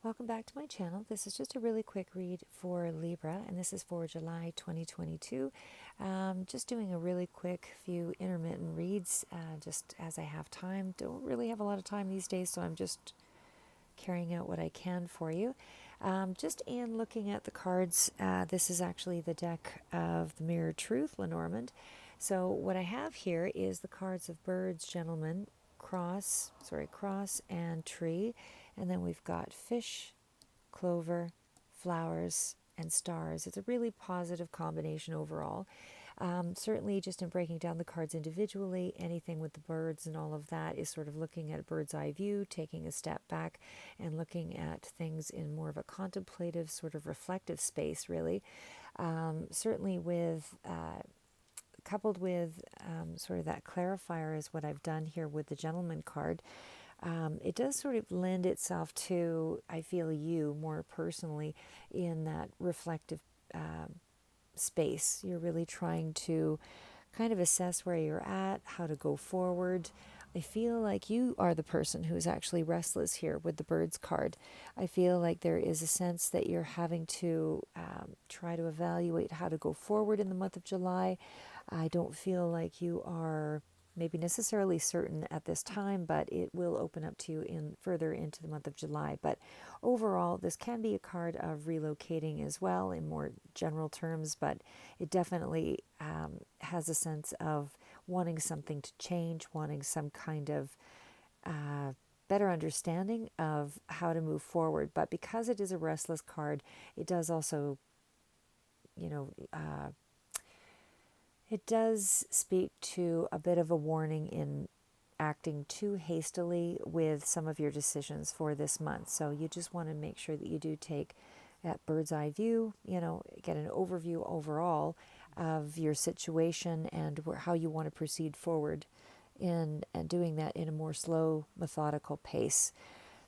Welcome back to my channel. This is just a really quick read for Libra, and this is for July 2022. Just doing a really quick few intermittent reads, just as I have time. Don't really have a lot of time these days, so I'm just carrying out what I can for you. Just in looking at the cards, this is actually the deck of the Mirror Truth, Lenormand. So what I have here is the cards of Birds, Gentlemen, cross, and Tree. And then we've got fish, clover, flowers, and stars. It's a really positive combination overall. Certainly, just in breaking down the cards individually, anything with the birds and all of that is sort of looking at a bird's eye view, taking a step back and looking at things in more of a contemplative, sort of reflective space, really. Certainly, with coupled with sort of that clarifier is what I've done here with the gentleman card. It does sort of lend itself to, I feel, you more personally in that reflective space. You're really trying to kind of assess where you're at, how to go forward. I feel like you are the person who is actually restless here with the birds card. I feel like there is a sense that you're having to try to evaluate how to go forward in the month of July. I don't feel like you are maybe necessarily certain at this time, but it will open up to you in further into the month of July. But overall, this can be a card of relocating as well in more general terms, but it definitely has a sense of wanting something to change, wanting some kind of better understanding of how to move forward. But because it is a restless card, it does also, you know, it does speak to a bit of a warning in acting too hastily with some of your decisions for this month. So you just want to make sure that you do take that bird's eye view, get an overview overall of your situation and how you want to proceed forward in and doing that in a more slow, methodical pace.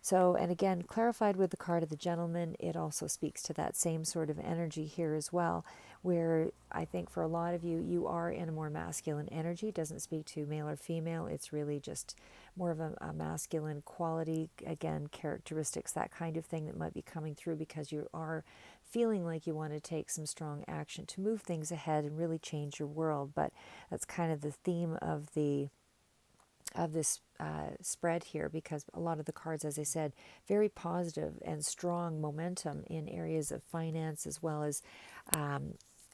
So, and again, clarified with the card of the gentleman, it also speaks to that same sort of energy here as well, where I think for a lot of you, you are in a more masculine energy. It doesn't speak to male or female. It's really just more of a masculine quality, again, characteristics, that kind of thing that might be coming through because you are feeling like you want to take some strong action to move things ahead and really change your world. But that's kind of the theme of this spread here, because a lot of the cards, as I said, very positive and strong momentum in areas of finance, as well as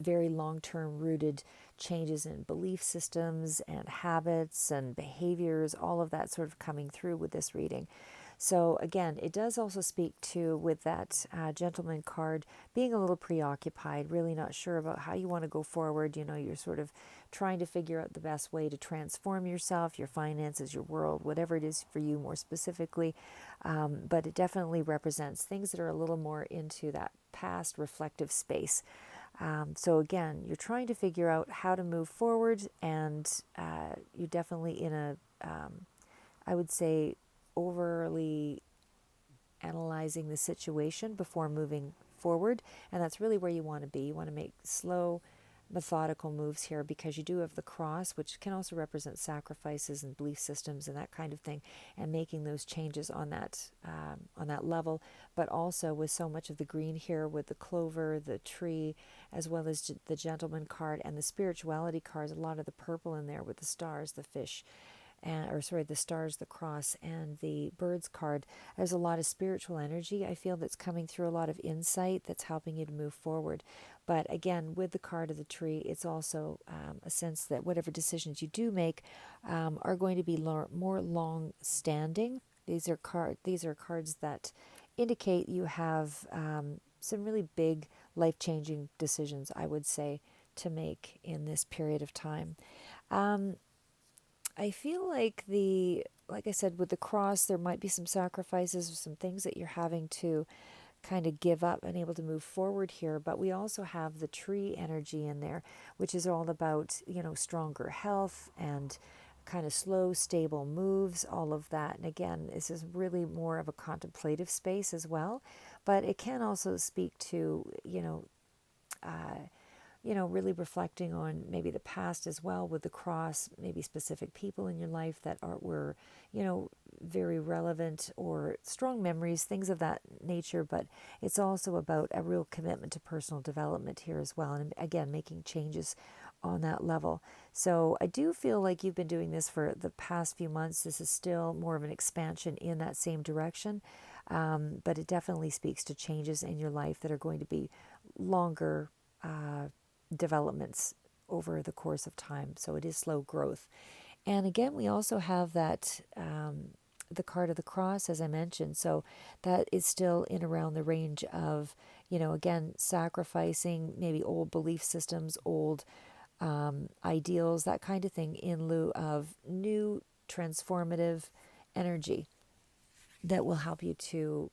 very long-term rooted changes in belief systems and habits and behaviors, all of that sort of coming through with this reading. So again, it does also speak to, with that gentleman card, being a little preoccupied, really not sure about how you want to go forward. You're sort of trying to figure out the best way to transform yourself, your finances, your world, whatever it is for you more specifically. But it definitely represents things that are a little more into that past reflective space. So again, you're trying to figure out how to move forward, and you're definitely in a, I would say, overly analyzing the situation before moving forward. And that's really where you want to be. You want to make slow, methodical moves here, because you do have the cross, which can also represent sacrifices and belief systems and that kind of thing, and making those changes on that level. But also with so much of the green here, with the clover, the tree, as well as the gentleman card and the spirituality cards, a lot of the purple in there with the stars, the fish, the stars, the cross, and the birds card. There's a lot of spiritual energy, I feel, that's coming through, a lot of insight that's helping you to move forward. But again, with the card of the tree, it's also a sense that whatever decisions you do make are going to be more long-standing. These are cards that indicate you have some really big life-changing decisions, I would say, to make in this period of time. I feel like like I said, with the cross, there might be some sacrifices or some things that you're having to kind of give up and able to move forward here. But we also have the tree energy in there, which is all about, stronger health and kind of slow, stable moves, all of that. And again, this is really more of a contemplative space as well. But it can also speak to, really reflecting on maybe the past as well with the cross, maybe specific people in your life that were, very relevant, or strong memories, things of that nature, but it's also about a real commitment to personal development here as well. And again, making changes on that level. So I do feel like you've been doing this for the past few months. This is still more of an expansion in that same direction, but it definitely speaks to changes in your life that are going to be longer developments over the course of time. So it is slow growth. And again, we also have that the card of the cross, as I mentioned. So that is still in around the range of, again, sacrificing maybe old belief systems, old ideals, that kind of thing, in lieu of new transformative energy that will help you to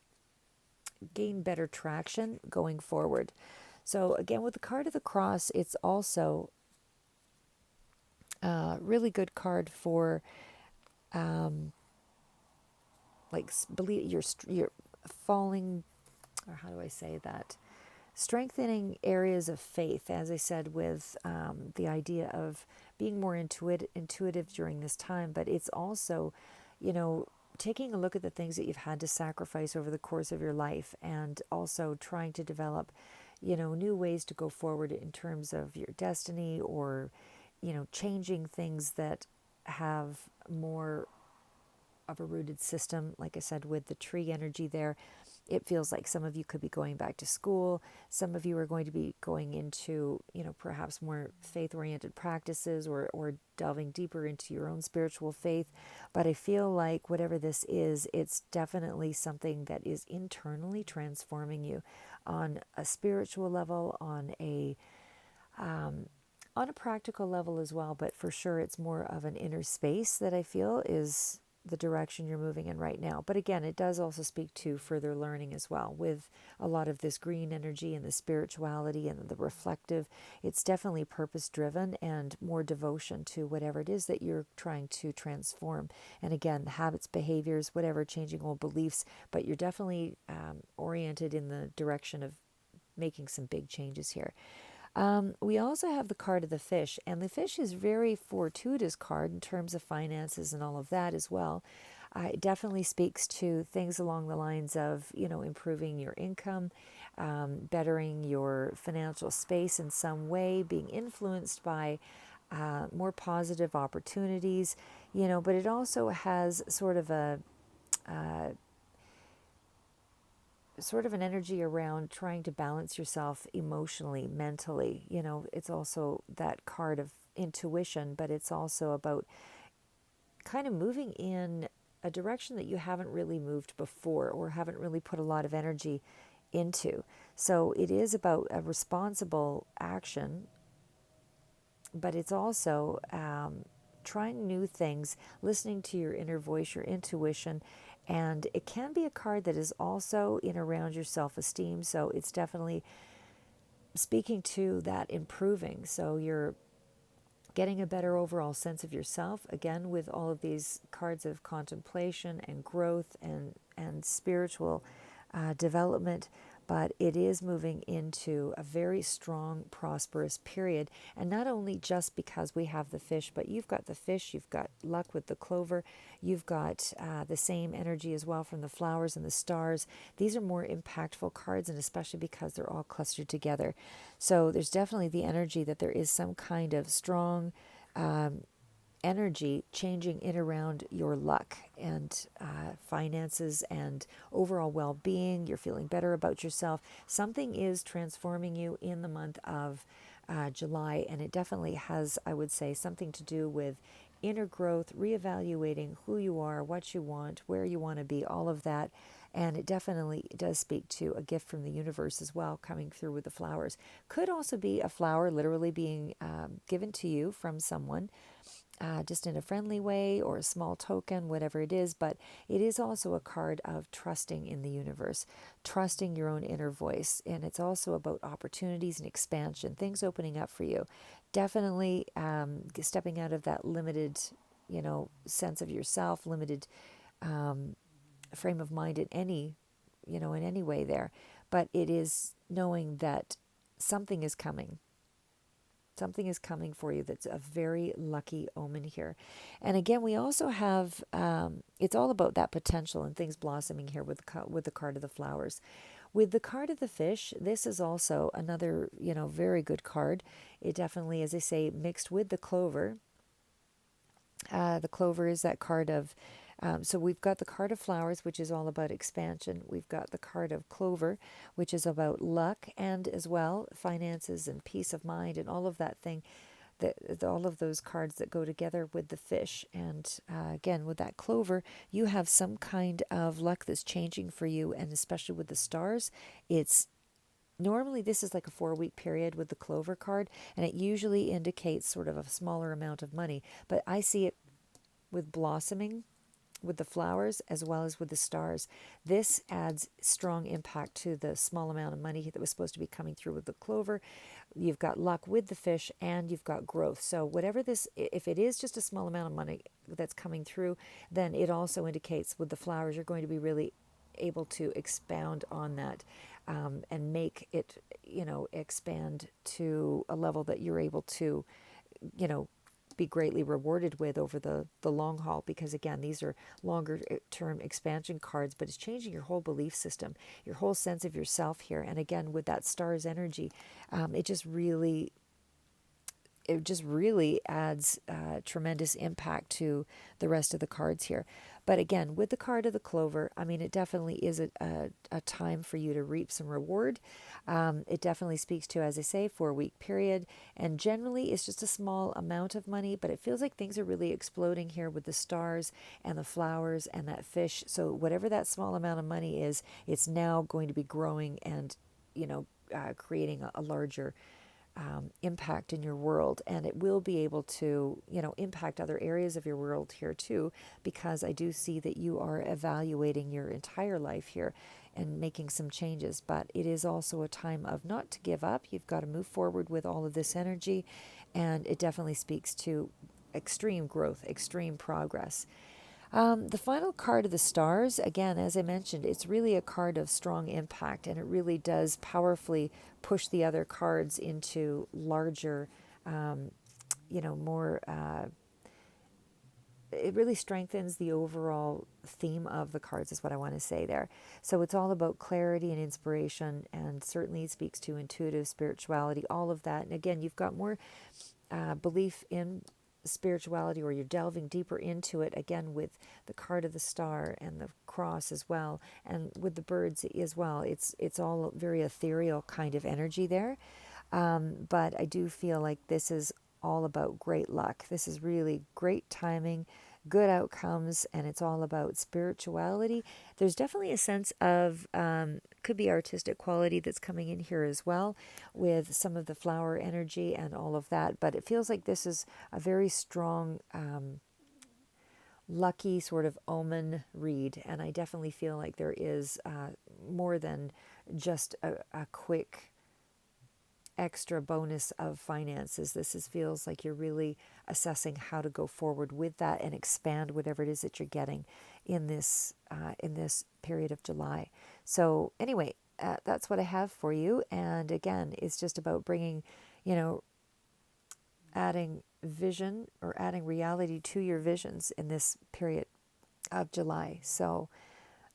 gain better traction going forward. So again, with the card of the cross, it's also a really good card for like believe you're falling, or how do I say that? Strengthening areas of faith, as I said, with the idea of being more intuitive during this time. But it's also, taking a look at the things that you've had to sacrifice over the course of your life, and also trying to develop, new ways to go forward in terms of your destiny, or, changing things that have more of a rooted system. Like I said, with the tree energy there, it feels like some of you could be going back to school. Some of you are going to be going into, perhaps more faith-oriented practices, or delving deeper into your own spiritual faith. But I feel like whatever this is, it's definitely something that is internally transforming you on a spiritual level, on a practical level as well. But for sure, it's more of an inner space that I feel is the direction you're moving in right now. But again, it does also speak to further learning as well, with a lot of this green energy and the spirituality and the reflective. It's definitely purpose driven, and more devotion to whatever it is that you're trying to transform. And again, habits, behaviors, whatever, changing old beliefs, but you're definitely oriented in the direction of making some big changes here. We also have the card of the fish, and the fish is very fortuitous card in terms of finances and all of that as well. It definitely speaks to things along the lines of, improving your income, bettering your financial space in some way, being influenced by more positive opportunities, but it also has sort of an energy around trying to balance yourself emotionally, mentally. It's also that card of intuition, but it's also about kind of moving in a direction that you haven't really moved before, or haven't really put a lot of energy into. So it is about a responsible action, but it's also trying new things, listening to your inner voice, your intuition. And it can be a card that is also in around your self-esteem. So it's definitely speaking to that improving. So you're getting a better overall sense of yourself, again, with all of these cards of contemplation and growth and spiritual development. But it is moving into a very strong, prosperous period. And not only just because we have the fish, but you've got the fish, you've got luck with the clover, you've got the same energy as well from the flowers and the stars. These are more impactful cards, and especially because they're all clustered together. So there's definitely the energy that there is some kind of strong energy changing in around your luck and finances and overall well-being. You're feeling better about yourself. Something is transforming you in the month of July, and it definitely has, I would say, something to do with inner growth, reevaluating who you are, what you want, where you want to be, all of that. And it definitely does speak to a gift from the universe as well, coming through with the flowers. Could also be a flower literally being given to you from someone, just in a friendly way, or a small token, whatever it is. But it is also a card of trusting in the universe, trusting your own inner voice. And it's also about opportunities and expansion, things opening up for you. Definitely stepping out of that limited, sense of yourself, limited frame of mind in any way there. But it is knowing that something is coming. Something is coming for you that's a very lucky omen here. And again, we also have, it's all about that potential and things blossoming here with the card of the flowers. With the card of the fish, this is also another, very good card. It definitely, as I say, mixed with the clover. The clover is that card of, so we've got the card of flowers, which is all about expansion. We've got the card of clover, which is about luck and as well finances and peace of mind and all of that thing. All of those cards that go together with the fish. And again, with that clover, you have some kind of luck that's changing for you. And especially with the stars, it's normally this is like a 4-week period with the clover card, and it usually indicates sort of a smaller amount of money. But I see it with blossoming, with the flowers, as well as with the stars. This adds strong impact to the small amount of money that was supposed to be coming through with the clover. You've got luck with the fish, and you've got growth. So whatever this, if it is just a small amount of money that's coming through, then it also indicates with the flowers, you're going to be really able to expound on that, and make it, expand to a level that you're able to, be greatly rewarded with over the long haul. Because again, these are longer term expansion cards, but it's changing your whole belief system, your whole sense of yourself here. And again, with that star's energy, it just really adds tremendous impact to the rest of the cards here. But again, with the card of the clover, I mean, it definitely is a time for you to reap some reward. It definitely speaks to, as I say, 4-week period. And generally, it's just a small amount of money, but it feels like things are really exploding here with the stars and the flowers and that fish. So whatever that small amount of money is, it's now going to be growing and, creating a larger impact in your world, and it will be able to, impact other areas of your world here too, because I do see that you are evaluating your entire life here and making some changes. But it is also a time of not to give up. You've got to move forward with all of this energy, and it definitely speaks to extreme growth, extreme progress. The final card of the stars, again, as I mentioned, it's really a card of strong impact, and it really does powerfully push the other cards into larger, more, it really strengthens the overall theme of the cards, is what I want to say there. So it's all about clarity and inspiration, and certainly it speaks to intuitive spirituality, all of that. And again, you've got more belief in spirituality, or you're delving deeper into it, again with the card of the star and the cross as well, and with the birds as well. It's all very ethereal kind of energy there. But I do feel like this is all about great luck. This is really great timing, good outcomes, and it's all about spirituality. There's definitely a sense of, could be artistic quality that's coming in here as well, with some of the flower energy and all of that. But it feels like this is a very strong, lucky sort of omen read. And I definitely feel like there is more than just a quick extra bonus of finances. Feels like you're really assessing how to go forward with that and expand whatever it is that you're getting in this period of July. So anyway, that's what I have for you. And again, it's just about bringing, adding vision or adding reality to your visions in this period of July. So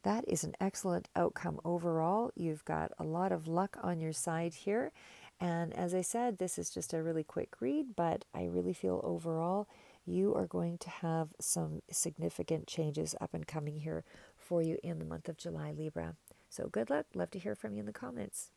that is an excellent outcome overall. You've got a lot of luck on your side here. And as I said, this is just a really quick read, but I really feel overall you are going to have some significant changes up and coming here for you in the month of July, Libra. So good luck. Love to hear from you in the comments.